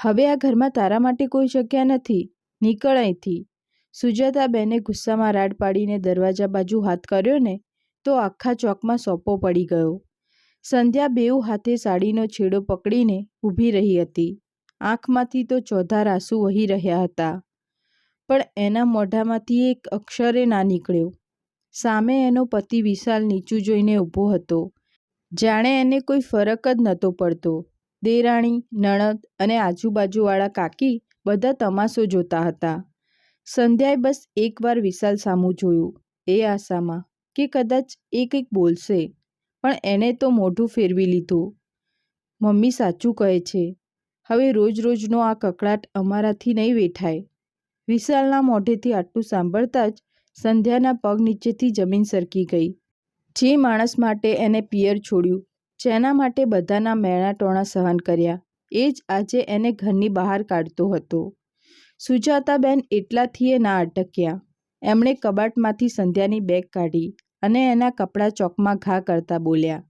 હવે આ ઘરમાં તારા માટે કોઈ જગ્યા નથી, નીકળ અહીંથી. સુજાતાબેને ગુસ્સામાં રાડ પાડીને દરવાજા બાજુ હાથ કર્યો ને તો આખા ચોકમાં સોપો પડી ગયો. સંધ્યા બેઉ હાથે સાડીનો છેડો પકડીને ઊભી રહી હતી. આંખમાંથી તો ચોધાર આંસુ વહી રહ્યા હતા, પણ એના મોઢામાંથી એક અક્ષરે ના નીકળ્યો. સામે એનો પતિ વિશાલ નીચું જોઈને ઊભો હતો, જાણે એને કોઈ ફરક જ નહોતો પડતો. દેરાણી, નણંદ અને આજુબાજુવાળા કાકી બધા તમાશો જોતા હતા. સંધ્યાએ બસ એકવાર વિશાલ સામું જોયું, એ આશામાં કે કદાચ એ કંઈક બોલશે, પણ એણે તો મોઢું ફેરવી લીધું. મમ્મી સાચું કહે છે, હવે રોજ રોજનો આ કકળાટ અમારાથી નહીં વેઠાય. વિશાલના મોઢેથી આટલું સાંભળતા જ સંધ્યાના પગ નીચેથી જમીન સરકી ગઈ. જે માણસ માટે એને પિયર છોડ્યું, જેના માટે બધાના મેણા ટોણા સહન કર્યા, એ જ આજે એને ઘરની બહાર કાઢતો હતો. સુજાતાબેન એટલાથીએ ના અટક્યા. એમણે કબાટમાંથી સંધ્યાની બેગ કાઢી અને એના કપડાં ચોકમાં ઘા કરતા બોલ્યા,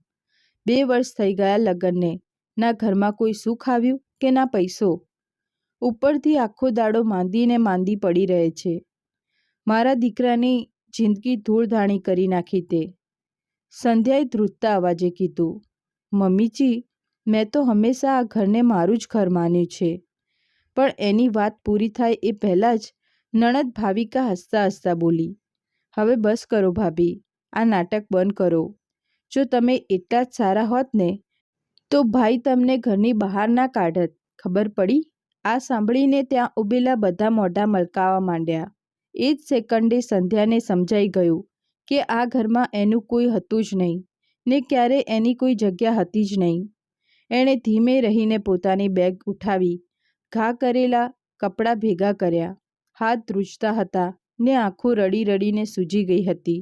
2 વર્ષ થઈ ગયા લગ્નને, ના ઘરમાં કોઈ સુખ આવ્યું કે ના પૈસો. ઉપરથી આખો દાડો માંદીને માંદી પડી રહે છે. મારા દીકરાની જિંદગી ધૂળધાણી કરી નાખી તે. સંધ્યાએ ધ્રુજતા અવાજે કીધું, મમ્મીજી, મેં તો હંમેશા આ ઘરને મારું જ ઘર માન્યું છે. પણ એની વાત પૂરી થાય એ પહેલાં જ નણંદ ભાવિકા હસતા હસતા બોલી, હવે બસ કરો ભાભી, આ નાટક બંધ કરો. જો તમે એટલા જ સારા હોત ને તો ભાઈ તમને ઘરની બહાર ના કાઢત, ખબર પડી? આ સાંભળીને ત્યાં ઊભેલા બધા મોઢા મલકાવા માંડ્યા. એ જ સેકન્ડે સંધ્યાને સમજાઈ ગયું કે આ ઘરમાં એનું કોઈ હતું જ નહીં ને ક્યારે એની કોઈ જગ્યા હતી જ નહીં. એણે ધીમે રહીને પોતાની બેગ ઉઠાવી, ઘા કરેલા કપડાં ભેગા કર્યા. હાથ ધ્રુજતા હતા ને આંખો રડી રડીને સૂજી ગઈ હતી,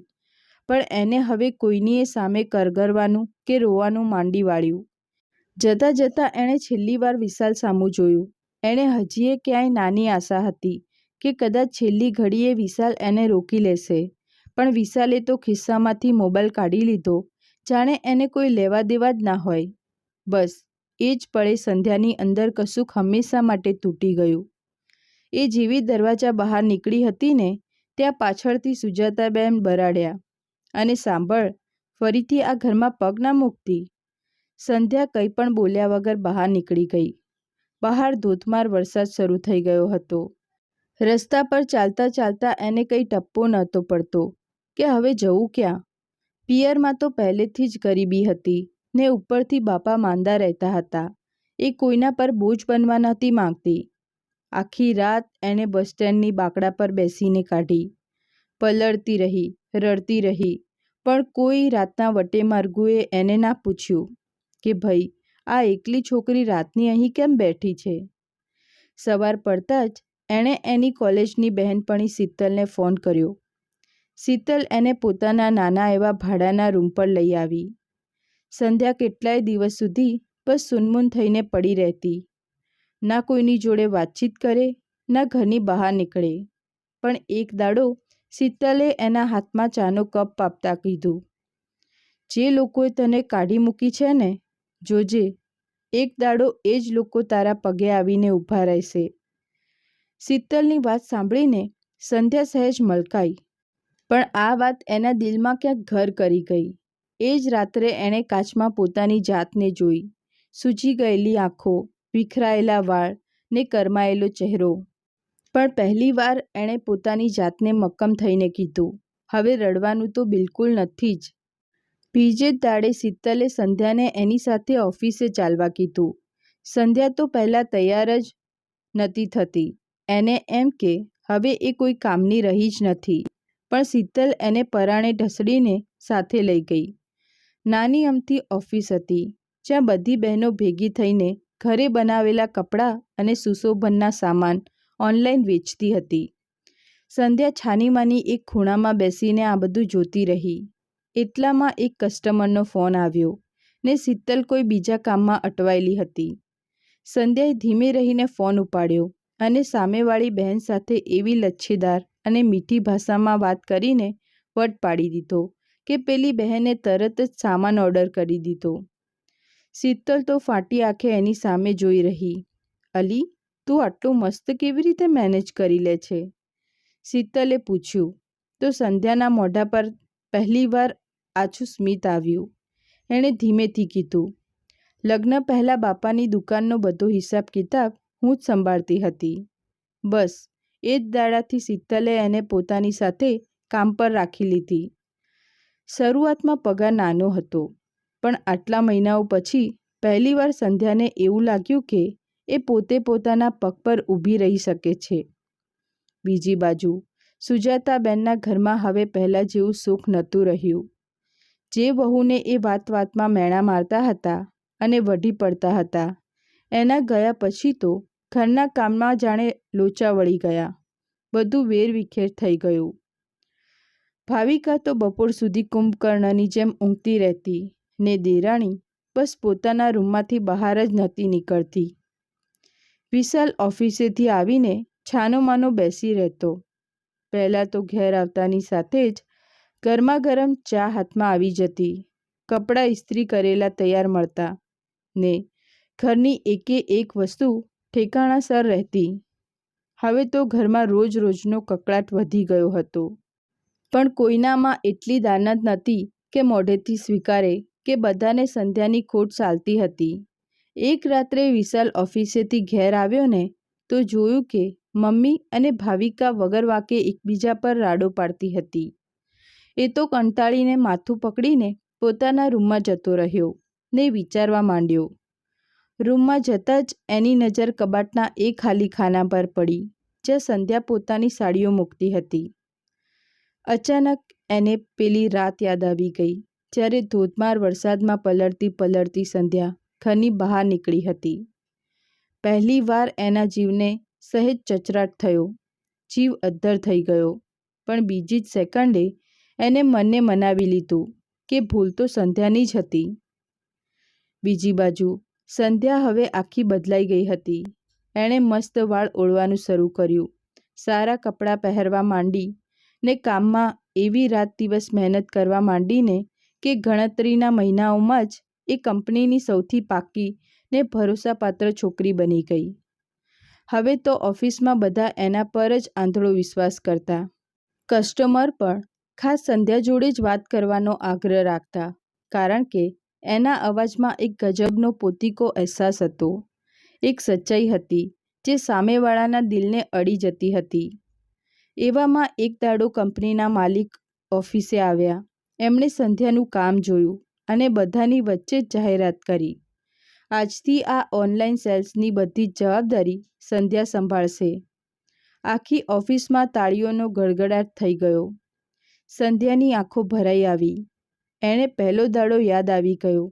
પણ એને હવે કોઈનીએ સામે કરગરવાનું કે રોવાનું માંડી વાળ્યું. જતાં જતાં એણે છેલ્લી વાર વિશાલ સામું જોયું. એણે હજીએ ક્યાંય નાની આશા હતી કે કદાચ છેલ્લી ઘડીએ વિશાલ એને રોકી લેશે, પણ વિશાલે તો ખિસ્સામાંથી મોબાઈલ કાઢી લીધો, જાણે એને કોઈ લેવા દેવા જ ના હોય. બસ એ જ પળે સંધ્યાની અંદર કશુંક હંમેશા માટે તૂટી ગયું. એ જેવી દરવાજા બહાર નીકળી હતી ને ત્યાં પાછળથી સુજાતાબેન બરાડ્યા, અને સાંભળ, ફરીથી આ ઘરમાં પગ ના મૂકતી. સંધ્યા કંઈ પણ બોલ્યા વગર બહાર નીકળી ગઈ. બહાર ધોધમાર વરસાદ શરૂ થઈ ગયો હતો. રસ્તા પર ચાલતા ચાલતા એને કંઈ ટપ્પો નહોતો પડતો કે હવે જવું ક્યાં. પિયરમાં તો પહેલેથી જ ગરીબી હતી ને ઉપરથી બાપા માંદા રહેતા હતા. એ કોઈના પર બોજ બનવા નહોતી માંગતી. આખી રાત એણે બસ સ્ટેન્ડની બાકડા પર બેસીને કાઢી. પલળતી રહી, રડતી રહી, પણ કોઈ રાતના વટેમાર્ગુએ એને ના પૂછ્યું કે ભાઈ, આ એકલી છોકરી રાતની અહીં કેમ બેઠી છે. સવાર પડતાં જ એણે એની કોલેજની બહેનપણી શીતલને ફોન કર્યો. શીતલ એને પોતાના નાના એવા ભાડાના રૂમ પર લઈ આવી. સંધ્યા કેટલાય દિવસ સુધી બસ સૂનમૂન થઈને પડી રહેતી. ના કોઈની જોડે વાતચીત કરે, ના ઘરની બહાર નીકળે. પણ એક દાડો શીતલે એના હાથમાં ચાનો કપ આપતા કીધું, જે લોકોએ તને કાઢી મૂકી છે ને, જોજે એક દાડો એ જ લોકો તારા પગે આવીને ઊભા રહેશે. શીતલની વાત સાંભળીને સંધ્યા સહેજ મલકાઈ, પણ આ વાત એના દિલમાં ક્યાંક ઘર કરી ગઈ. એ જ રાત્રે એણે કાચમાં પોતાની જાતને જોઈ. સૂજી ગયેલી આંખો, વિખરાયેલા વાળ ને કરમાયેલો ચહેરો. પણ પહેલીવાર એણે પોતાની જાતને મક્કમ થઈને કીધું, હવે રડવાનું તો બિલકુલ નથી જ. બીજે જ દાડે શીતલે સંધ્યાને એની સાથે ઓફિસે ચાલવા કીધું. સંધ્યા તો પહેલાં તૈયાર જ નહોતી થતી. એને એમ કે હવે એ કોઈ કામની રહી જ નથી, પણ શીતલ એને પરાણે ઢસડીને સાથે લઈ ગઈ. નાની અમથી ઓફિસ હતી, જ્યાં બધી બહેનો ભેગી થઈને ઘરે બનાવેલા કપડાં અને સુશોભનના સામાન ઓનલાઈન વેચતી હતી. સંધ્યા છાનીમાની એક ખૂણામાં બેસીને આ બધું જોતી રહી. એટલામાં એક કસ્ટમરનો ફોન આવ્યો ને શીતલ કોઈ બીજા કામમાં અટવાયેલી હતી. સંધ્યાએ ધીમે રહીને ફોન ઉપાડ્યો અને સામેવાળી બહેન સાથે એવી લચ્છેદાર અને મીઠી ભાષામાં વાત કરીને વટ પાડી દીધો કે પેલી બહેને તરત જ સામાન ઓર્ડર કરી દીધો. શીતલ તો ફાટી આંખે એની સામે જોઈ રહી. અલી, તું આટલું મસ્ત કેવી રીતે મેનેજ કરી લે છે? શીતલે પૂછ્યું તો સંધ્યાના મોઢા પર પહેલીવાર આછું સ્મિત આવ્યું. એણે ધીમેથી કીધું, લગ્ન પહેલાં બાપાની દુકાનનો બધો હિસાબ કિતાબ હું જ સંભાળતી હતી. બસ એ જ દાડાથી શીતલે એને પોતાની સાથે કામ પર રાખી લીધી. શરૂઆતમાં પગાર નાનો હતો, પણ આટલા મહિનાઓ પછી પહેલીવાર સંધ્યાને એવું લાગ્યું કે એ પોતે પોતાના પગ પર ઊભી રહી શકે છે. બીજી બાજુ સુજાતાબેનના ઘરમાં હવે પહેલાં જેવું સુખ નહોતું રહ્યું. જે વહુને એ વાતમાં મેણા મારતા હતા અને વઢી પડતા હતા, એના ગયા પછી તો ઘરના કામમાં જાણે લોચા વળી ગયા. બધું વેરવિખેર થઈ ગયું. ભાવિકા તો બપોર સુધી કુંભકર્ણની જેમ ઊંઘતી રહેતી ને દેરાણી બસ પોતાના રૂમમાંથી બહાર જ નહોતી નીકળતી. વિશાલ ઓફિસેથી આવીને છાનોમાનો બેસી રહેતો. પહેલાં તો ઘેર આવતાની સાથે જ ગરમા ગરમ ચા હાથમાં આવી જતી, કપડાં ઇસ્ત્રી કરેલા તૈયાર મળતા ને ઘરની એકે એક વસ્તુ ઠેકાણાસર રહેતી. હવે તો ઘરમાં રોજ રોજનો કકળાટ વધી ગયો હતો, પણ કોઈનામાં એટલી દાનત નહોતી કે મોઢેથી સ્વીકારે કે બધાને સંધ્યાની ખોટ ચાલતી હતી. એક રાત્રે વિશાલ ઓફિસેથી ઘેર આવ્યો ને તો જોયું કે મમ્મી અને ભાવિકા વગર વાંકે એકબીજા પર રાડો પાડતી હતી. એ તો કંટાળીને માથું પકડીને પોતાના રૂમમાં જતો રહ્યો ને વિચારવા માંડ્યો. રૂમમાં જતાં જ એની નજર કબાટના એ ખાલી ખાના પર પડી જ્યાં સંધ્યા પોતાની સાડીઓ મૂકતી હતી. અચાનક એને પેલી રાત યાદ આવી ગઈ જ્યારે ધોધમાર વરસાદમાં પલળતી સંધ્યા ઘરની બહાર નીકળી હતી. પહેલી વાર એના જીવને સહેજ ચચરાટ થયો. જીવ અદ્ધર થઈ ગયો, પણ બીજી જ સેકન્ડે એને મનને મનાવી લીધું કે ભૂલ તો સંધ્યાની જ હતી. બીજી બાજુ સંધ્યા હવે આખી બદલાઈ ગઈ હતી. એણે મસ્ત વાળ ઓળવાનું શરૂ કર્યું, સારા કપડાં પહેરવા માંડી ને કામમાં એવી રાત દિવસ મહેનત કરવા માંડીને કે ગણતરીના મહિનાઓમાં જ એ કંપનીની સૌથી પાકી ને ભરોસાપાત્ર છોકરી બની ગઈ. હવે તો ઓફિસમાં બધા એના પર જ આંધળો વિશ્વાસ કરતા. કસ્ટમર પણ ખાસ સંધ્યા જોડે જ વાત કરવાનો આગ્રહ રાખતા, કારણ કે એના અવાજમાં એક ગજબનો પોતીકો અહેસાસ હતો, એક સચ્ચાઈ હતી જે સામેવાળાના દિલને અડી જતી હતી. એવામાં એક દાડો કંપનીના માલિક ઓફિસે આવ્યા. એમણે સંધ્યાનું કામ જોયું અને બધાની વચ્ચે જ જાહેરાત કરી, આજથી આ ઓનલાઈન સેલ્સની બધી જ જવાબદારી સંધ્યા સંભાળશે. આખી ઓફિસમાં તાળીઓનો ગડગડાટ થઈ ગયો. સંધ્યાની આંખો ભરાઈ આવી. એણે પહેલો દાડો યાદ આવી ગયો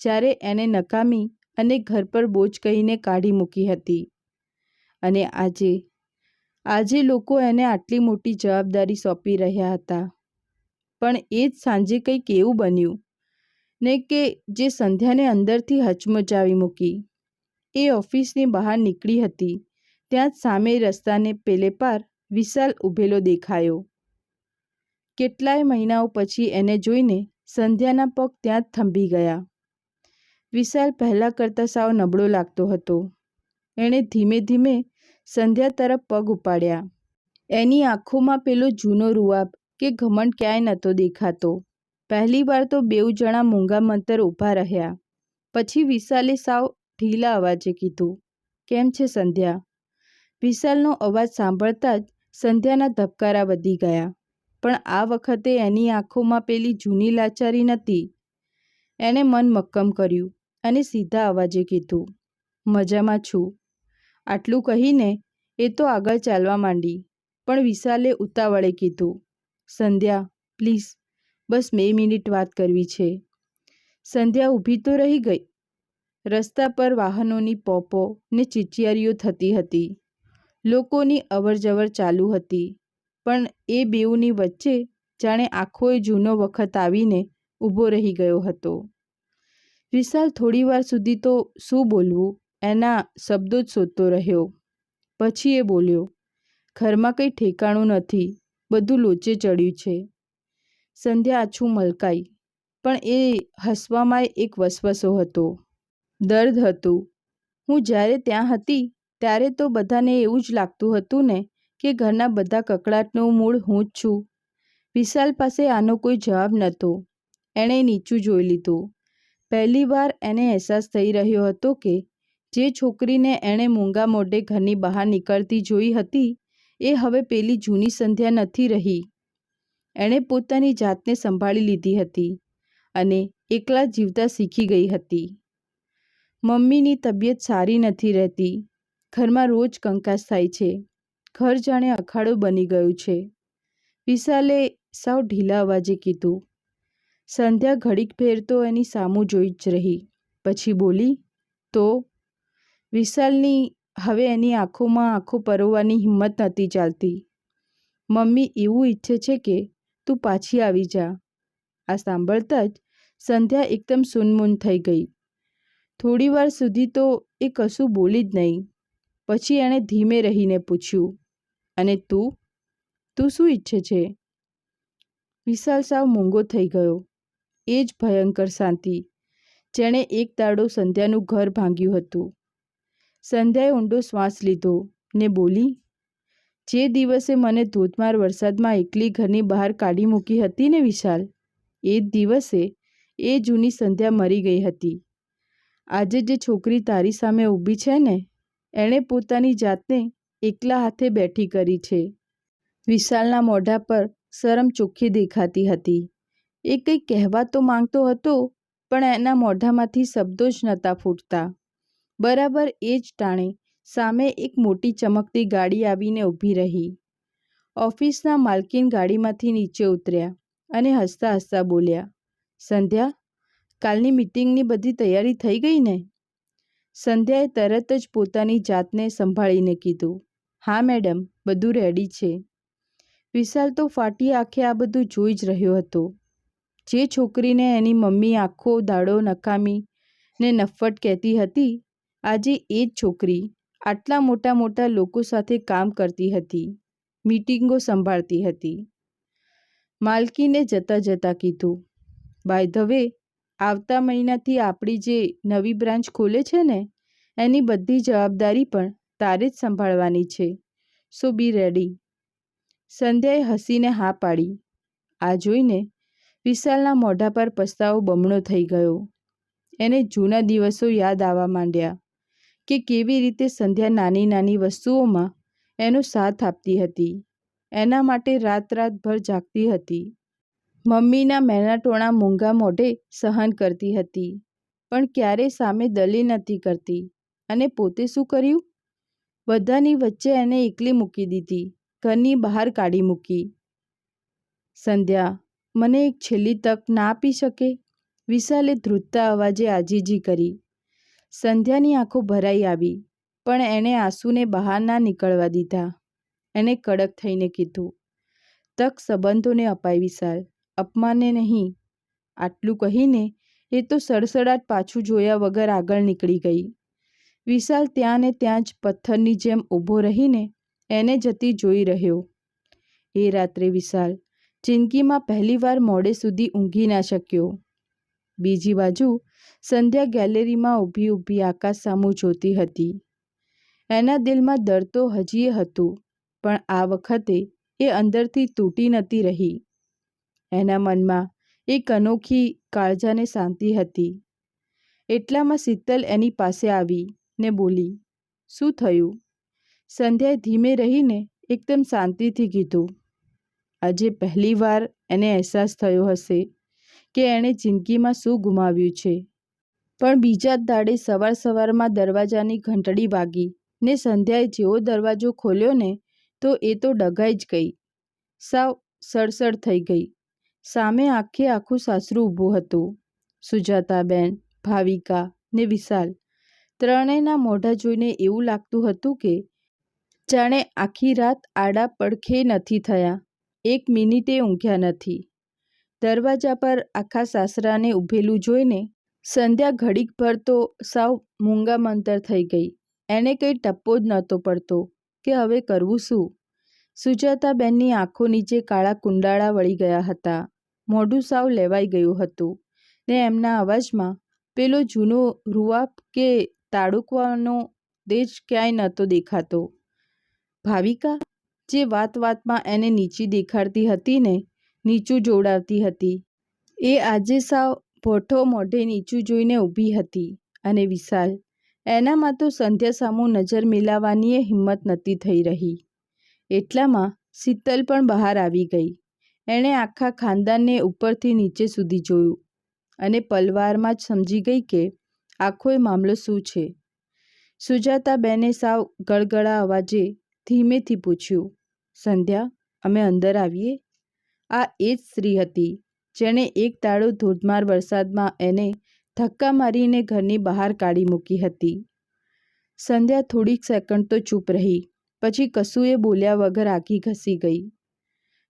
જ્યારે એને નકામી અને ઘર પર બોજ કહીને કાઢી મૂકી હતી. અને આજે લોકો એને આટલી મોટી જવાબદારી સોંપી રહ્યા હતા. પણ એ જ સાંજે કંઈક એવું બન્યું ને કે જે સંધ્યાને અંદરથી હચમચાવી મૂકી. એ ઓફિસની બહાર નીકળી હતી ત્યાં જ સામે રસ્તાને પેલે પાર વિશાલ ઊભેલો દેખાયો. કેટલાય મહિનાઓ પછી એને જોઈને સંધ્યાના પગ ત્યાં જ થંભી ગયા. વિશાલ પહેલાં કરતાં સાવ નબળો લાગતો હતો. એણે ધીમે ધીમે સંધ્યા તરફ પગ ઉપાડ્યા. એની આંખોમાં પેલો જૂનો રૂઆબ કે ઘમંડ ક્યાંય નહોતો દેખાતો. પહેલીવાર તો બેઉ જણા મૂંગા મંતર ઊભા રહ્યા. પછી વિશાલે સાવ ઢીલા અવાજે કીધું, કેમ છે સંધ્યા? વિશાલનો અવાજ સાંભળતા જ સંધ્યાના ધબકારા વધી ગયા. પણ આ વખતે એની આંખોમાં પેલી જૂની લાચારી નહોતી. એણે મન મક્કમ કર્યું અને સીધા અવાજે કીધું, મજામાં છું. આટલું કહીને એ તો આગળ ચાલવા માંડી, પણ વિશાલે ઉતાવળે કીધું, સંધ્યા પ્લીઝ, બસ 2 મિનિટ વાત કરવી છે. સંધ્યા ઊભી તો રહી ગઈ. રસ્તા પર વાહનોની પોપો ને ચીચિયારીઓ થતી હતી. લોકોની અવરજવર ચાલુ હતી, પણ એ બેઉની વચ્ચે જાણે આખોય જૂનો વખત આવીને ઊભો રહી ગયો હતો. વિશાલ થોડીવાર સુધી તો શું બોલવું એના શબ્દો જ શોધતો રહ્યો. પછી એ બોલ્યો, ઘરમાં કંઈ ઠેકાણું નથી, બધું લોચે ચડ્યું છે. સંધ્યા આછું મલકાઈ, પણ એ હસવામાં એક વસવસો હતો, દર્દ હતું. હું જ્યારે ત્યાં હતી ત્યારે તો બધાને એવું જ લાગતું હતું ને કે ઘરના બધા કકળાટનું મૂળ હું જ છું. વિશાલ પાસે આનો કોઈ જવાબ નહોતો. એણે નીચું જોઈ લીધું. પહેલીવાર એને અહેસાસ થઈ રહ્યો હતો કે જે છોકરીને એણે મૂંગા મોઢે ઘરની બહાર નીકળતી જોઈ હતી એ હવે પેલી જૂની સંધ્યા નથી રહી. એણે પોતાની જાતને સંભાળી લીધી હતી અને એકલા જીવતા શીખી ગઈ હતી. મમ્મીની તબિયત સારી નથી રહેતી. ઘરમાં રોજ કંકાસ થાય છે. ઘર જાણે અખાડો બની ગયું છે, વિશાલે સાવ ઢીલા અવાજે કીધું. સંધ્યા ઘડીક ફેર તો એની સામું જોઈ જ રહી. પછી બોલી, તો? વિશાલની હવે એની આંખોમાં આંખો પરોવવાની હિંમત નહોતી ચાલતી. મમ્મી એવું ઈચ્છે છે કે તું પાછી આવી જા. આ સાંભળતા જ સંધ્યા એકદમ સૂનમૂન થઈ ગઈ. થોડીવાર સુધી તો એ કશું બોલી જ નહીં. પછી એણે ધીમે રહીને પૂછ્યું, અને તું શું ઈચ્છે છે? વિશાલ સાવ મૂંગો થઈ ગયો. એ જ ભયંકર શાંતિ જેણે એક દાડો સંધ્યાનું ઘર ભાંગ્યું હતું. સંધ્યાએ ઊંડો શ્વાસ લીધો ને બોલી, જે દિવસે મને ધોધમાર વરસાદમાં એકલી ઘરની બહાર કાઢી મૂકી હતી ને વિશાલ, એ જ દિવસે એ જૂની સંધ્યા મરી ગઈ હતી. આજે જે છોકરી તારી સામે ઊભી છે ને, એણે પોતાની જાતને એકલા હાથે બેઠી કરી છે. વિશાલના મોઢા પર શરમ ચોખ્ખી દેખાતી હતી. એ કંઈ કહેવા તો માંગતો હતો, પણ એના મોઢામાંથી શબ્દો જ નહોતા ફૂટતા. બરાબર એ જ ટાણે સામે એક મોટી ચમકતી ગાડી આવીને ઊભી રહી. ઓફિસના માલકીન ગાડીમાંથી નીચે ઉતર્યા અને હસતા હસતા બોલ્યા, સંધ્યા, કાલની મીટિંગની બધી તૈયારી થઈ ગઈ ને? સંધ્યાએ તરત જ પોતાની જાતને સંભાળીને કીધું, હા મેડમ, બધું રેડી છે. વિશાલ તો ફાટી આંખે આ બધું જોઈ જ રહ્યો હતો. જે છોકરીને એની મમ્મી આખો દાડો નકામી ને નફ્ફટ કહેતી હતી, આજે એ જ છોકરી આટલા મોટા મોટા લોકો સાથે કામ કરતી હતી, મીટિંગો સંભાળતી હતી. માલકીને જતાં જતાં કીધું, બાય ધ વે, આવતા મહિનાથી આપણી જે નવી બ્રાન્ચ ખોલે છે ને, એની બધી જવાબદારી પણ તારે જ સંભાળવાની છે. સો બી રેડી. સંધ્યાએ હસીને હા પાડી. આ જોઈને વિશાલના મોઢા પર પસ્તાવો બમણો થઈ ગયો. એને જૂના દિવસો યાદ આવવા માંડ્યા કે કેવી રીતે સંધ્યા નાની નાની વસ્તુઓમાં એનો સાથ આપતી હતી. એના માટે રાતભર જાગતી હતી. મમ્મીના મહેનતોણા મૂંગા મોઢે સહન કરતી હતી, પણ ક્યારેય સામે દલીલ નથી કરતી. અને પોતે શું કર્યું? બધાની વચ્ચે એને એકલી મૂકી દીધી, ઘરની બહાર કાઢી મૂકી. સંધ્યા, મને એક છેલ્લી તક ના આપી શકે? વિશાલે ધ્રુજતા અવાજે આજીજી કરી. સંધ્યાની આંખો ભરાઈ આવી, પણ એણે આંસુને બહાર ના નીકળવા દીધા. એણે કડક થઈને કીધું, તક સંબંધોને અપાય વિશાલ, અપમાનને નહીં. આટલું કહીને એ તો સડસડાટ પાછું જોયા વગર આગળ નીકળી ગઈ. વિશાલ ત્યાં ને ત્યાં જ પથ્થરની જેમ ઊભો રહીને એને જતી જોઈ રહ્યો. એ રાત્રે વિશાલ જિંદગીમાં પહેલીવાર મોડે સુધી ઊંઘી ના શક્યો. બીજી બાજુ સંધ્યા ગેલેરીમાં ઊભી ઊભી આકાશ સામું જોતી હતી. એના દિલમાં દર્દ તો હજીએ હતું, પણ આ વખતે એ અંદરથી તૂટી નહોતી રહી. એના મનમાં એક અનોખી કાળજાને શાંતિ હતી. એટલામાં શીતલ એની પાસે આવી ને બોલી, શું થયું? સંધ્યાએ ધીમે રહીને એકદમ શાંતિથી કીધું. આજે પહેલીવાર એને અહેસાસ થયો હશે કે એણે જિંદગીમાં શું ગુમાવ્યું છે. પણ બીજા જ દાડે સવારમાં દરવાજાની ઘંટડી વાગી ને સંધ્યાએ જેવો દરવાજો ખોલ્યો ને તો એ તો ડઘાઈ જ ગઈ. સાવ સડસડ થઈ ગઈ. સામે આખે આખું સાસરું ઊભું હતું. સુજાતાબેન, ભાવિકા ને વિશાલ. ત્રણેયના મોઢા જોઈને એવું લાગતું હતું કે જાણે આખી રાત આડા પડખે નથી થયા, એક મિનિટે ઊંઘ્યા નથી. દરવાજા પર આખા સાસરાને ઊભેલું જોઈને સંધ્યા ઘડીકભર તો સાવ મૂંગામંતર થઈ ગઈ. એને કંઈ ટપ્પો જ નહોતો પડતો કે હવે કરવું શું. સુજાતાબેનની આંખો નીચે કાળા કુંડાળા વળી ગયા હતા. મોઢું સાવ લેવાઈ ગયું હતું ને એમના અવાજમાં પેલો જૂનો રૂઆબ કે તાડુકવાનો તેજ ક્યાંય નહોતો દેખાતો. ભાવિકા, જે વાતમાં એને નીચી દેખાડતી હતી ને, નીચું જોડાવતી હતી, એ આજે સાવ ભોઠો મોઢે નીચું જોઈને ઊભી હતી. અને વિશાલ, એનામાં તો સંધ્યા સામું નજર મિલાવવાની હિંમત નહોતી થઈ રહી. એટલામાં શીતલ પણ બહાર આવી ગઈ. એણે આખા ખાનદાનને ઉપરથી નીચે સુધી જોયું અને પલવારમાં જ સમજી ગઈ કે આખો મામલો શું છે. સુજાતાબેને સાવ ગળગળા અવાજે ધીમેથી પૂછ્યું, સંધ્યા, અમે અંદર આવીએ? આ એ જ સ્ત્રી હતી જેણે એક દાડો ધોધમાર વરસાદમાં એને ધક્કા મારીને ઘરની બહાર કાઢી મૂકી હતી. સંધ્યા થોડીક સેકન્ડ તો ચૂપ રહી, પછી કશું એ બોલ્યા વગર આગી ઘસી ગઈ.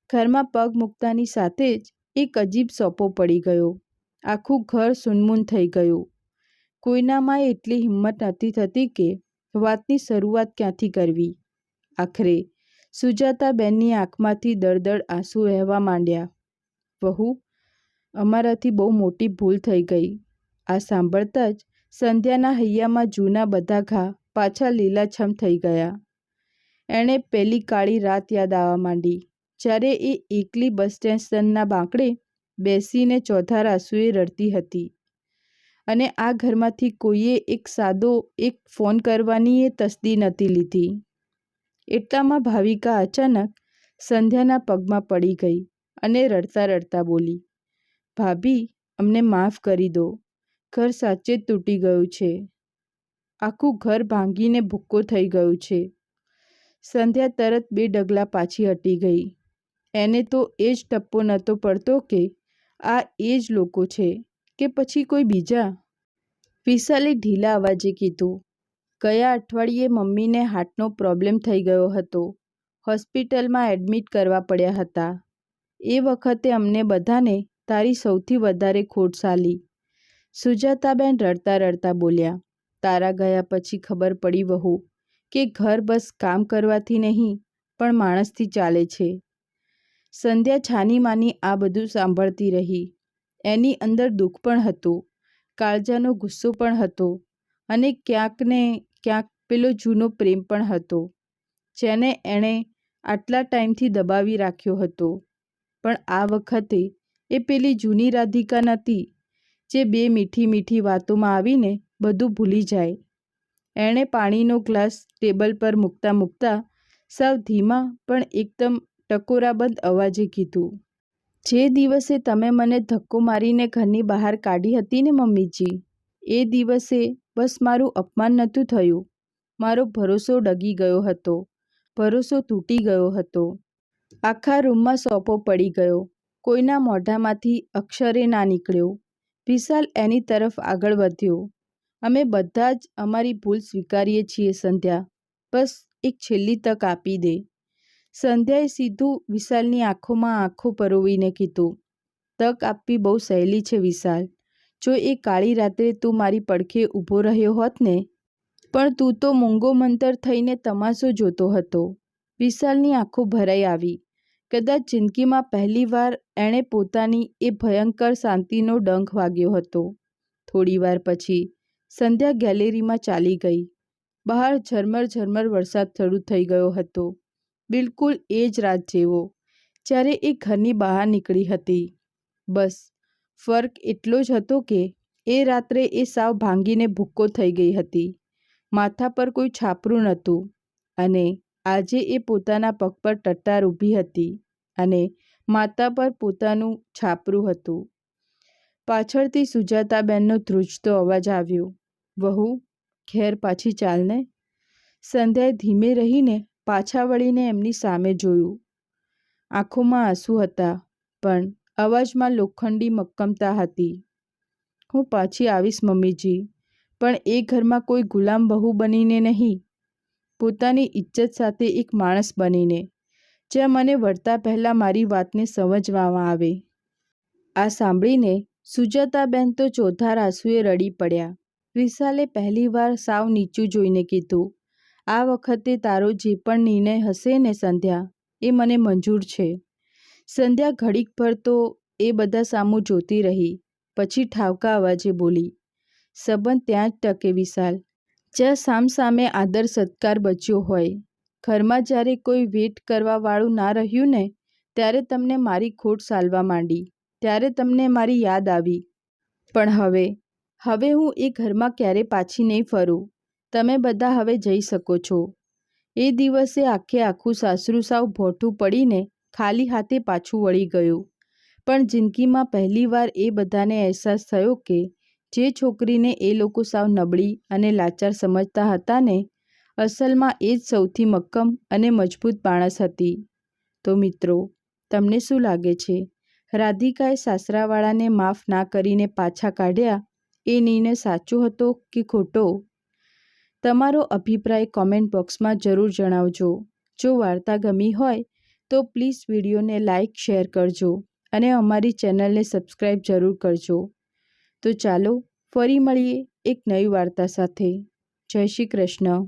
ઘરમાં પગ મૂકતાની સાથે જ એક અજીબ સોપો પડી ગયો. આખું ઘર સૂનમૂન થઈ ગયું. કોઈનામાં એટલી હિંમત નથી થતી કે વાતની શરૂઆત ક્યાંથી કરવી. આખરે સુજાતાબેનની આંખમાંથી દળદળ આંસુ વહેવા માંડ્યા. વહુ, અમારાથી બહુ મોટી ભૂલ થઈ ગઈ. આ સાંભળતા જ સંધ્યાના હૈયામાં જૂના બધા ઘા પાછા લીલાછમ થઈ ગયા. એણે પેલી કાળી રાત યાદ આવવા માંડી, જ્યારે એ એકલી બસ સ્ટેશનના બાંકડે બેસીને ચોધાર આંસુએ રડતી હતી અને આ ઘરમાંથી કોઈએ એક ફોન કરવાની એ તસ્દી નહોતી લીધી. એટલામાં ભાવિકા અચાનક સંધ્યાના પગમાં પડી ગઈ અને રડતા રડતા બોલી, ભાભી, અમને માફ કરી દો. ઘર સાચે જ તૂટી ગયું છે. આખું ઘર ભાંગીને ભૂક્કો થઈ ગયું છે. સંધ્યા તરત 2 ડગલા પાછી હટી ગઈ. એને તો એ જ ટપ્પો નહોતો પડતો કે આ એ જ લોકો છે કે પછી કોઈ બીજા. વિશાલે ઢીલા અવાજે કીધું, ગયા અઠવાડિયે મમ્મીને હાર્ટનો પ્રોબ્લેમ થઈ ગયો હતો. હોસ્પિટલમાં એડમિટ કરવા પડ્યા હતા. એ વખતે અમને બધાને તારી સૌથી વધારે ખોટ સાલી. સુજાતાબેન રડતા રડતા બોલ્યા, તારા ગયા પછી ખબર પડી વહુ કે ઘર બસ કામ કરવાથી નહીં પણ માણસથી ચાલે છે. સંધ્યા છાનીમાની આ બધું સાંભળતી રહી. એની અંદર દુઃખ પણ હતું, કાળજાનો ગુસ્સો પણ હતો અને ક્યાંક ને ક્યાંક પેલો જૂનો પ્રેમ પણ હતો, જેને એણે આટલા ટાઈમથી દબાવી રાખ્યો હતો. પણ આ વખતે એ પેલી જૂની રાધિકા નહોતી, જે 2 મીઠી મીઠી વાતોમાં આવીને બધું ભૂલી જાય. એણે પાણીનો ગ્લાસ ટેબલ પર મૂકતા મૂકતા સાવ ધીમા પણ એકદમ ટકોરાબંધ અવાજે કીધું, જે દિવસે તમે મને ધક્કો મારીને ઘરની બહાર કાઢી હતી ને મમ્મીજી, એ દિવસે બસ મારું અપમાન નહોતું થયું, મારો ભરોસો ડગી ગયો હતો, ભરોસો તૂટી ગયો હતો. આખા રૂમમાં સોપો પડી ગયો. કોઈના મોઢામાંથી અક્ષરે ના નીકળ્યો. વિશાલ એની તરફ આગળ વધ્યો. અમે બધા જ અમારી ભૂલ સ્વીકારીએ છીએ સંધ્યા, બસ એક છેલ્લી તક આપી દે. સંધ્યાએ સીધું વિશાલની આંખોમાં આંખો પરોવીને કીધું, તક આપવી બહુ સહેલી છે વિશાલ. જો એ કાળી રાત્રે તું મારી પડખે ઊભો રહ્યો હોત ને, પણ તું તો મૂંગો મંતર થઈને તમાશો જોતો હતો. વિશાલની આંખો ભરાઈ આવી. કદાચ જિંદગીમાં પહેલીવાર એણે પોતાની એ ભયંકર શાંતિનો ડંખ વાગ્યો હતો. થોડીવાર પછી સંધ્યા ગેલેરીમાં ચાલી ગઈ. બહાર ઝરમર ઝરમર વરસાદ શરૂ થઈ ગયો હતો, બિલકુલ એ જ રાત જેવો જ્યારે એ ઘરની બહાર નીકળી હતી. બસ ફર્ક એટલો જ હતો કે એ રાત્રે એ સાવ ભાંગીને ભૂક્કો થઈ ગઈ હતી. માથા પર કોઈ છાપરું નહોતું અને આજે એ પોતાના પગ પર ટટ્ટાર ઊભી હતી અને માથા પર પોતાનું છાપરું હતું. પાછળથી સુજાતાબેનનો ધ્રુજતો અવાજ આવ્યો, વહુ, ઘેર પાછી ચાલને. સંધ્યાએ ધીમે રહીને પાછા વળીને એમની સામે જોયું. આંખોમાં આંસુ હતા, પણ અવાજમાં લોખંડી મક્કમતા હતી. હું પાછી આવીશ મમ્મીજી, પણ એ ઘરમાં કોઈ ગુલામ બહુ બનીને નહીં, પોતાની ઇજ્જત સાથે એક માણસ બનીને, જ્યાં મને વળતા પહેલાં મારી વાતને સમજવામાં આવે. આ સાંભળીને સુજાતાબેન તો ચોધાર આંસુએ રડી પડ્યા. વિશાલે પહેલીવાર સાવ નીચું જોઈને કીધું, આ વખતે તારો જે પણ નિર્ણય હશે ને સંધ્યા, એ મને મંજૂર છે. સંધ્યા ઘડીકભર તો એ બધા સામું જોતી રહી, પછી ઠાવકા અવાજે બોલી, સંબંધ ત્યાં જ ટકે વિશાલ, જ્યાં સામસામે આદર સત્કાર બચ્યો હોય. ઘરમાં જ્યારે કોઈ વેટ કરવાવાળું ના રહ્યું ને, ત્યારે તમને મારી ખોટ સાલવા માંડી. ત્યારે તમને મારી યાદ આવી. પણ હવે હું એ ઘરમાં ક્યારે પાછી નહીં ફરું. તમે બધા હવે જઈ શકો છો. એ દિવસે આખું સાસરું સાવ ભોઠું પડીને ખાલી હાથે પાછું વળી ગયું. પણ જિંદગીમાં પહેલીવાર એ બધાને અહેસાસ થયો કે જે છોકરીને એ લોકો સાવ નબળી અને લાચાર સમજતા હતા ને, અસલમાં એ જ સૌથી મક્કમ અને મજબૂત માણસ હતી. તો મિત્રો, તમને શું લાગે છે? રાધિકાએ સાસરાવાળાને માફ ના કરીને પાછા કાઢ્યા, એ નિર્ણય સાચો હતો કે ખોટો? તમારો અભિપ્રાય કોમેન્ટ બોક્સમાં જરૂર જણાવજો. જો વાર્તા ગમી હોય તો પ્લીઝ વિડીયોને લાઇક શેર કરજો અને અમારી ચેનલને સબસ્ક્રાઈબ જરૂર કરજો. તો ચાલો ફરી મળીએ એક નવી વાર્તા સાથે. જય શ્રી કૃષ્ણ.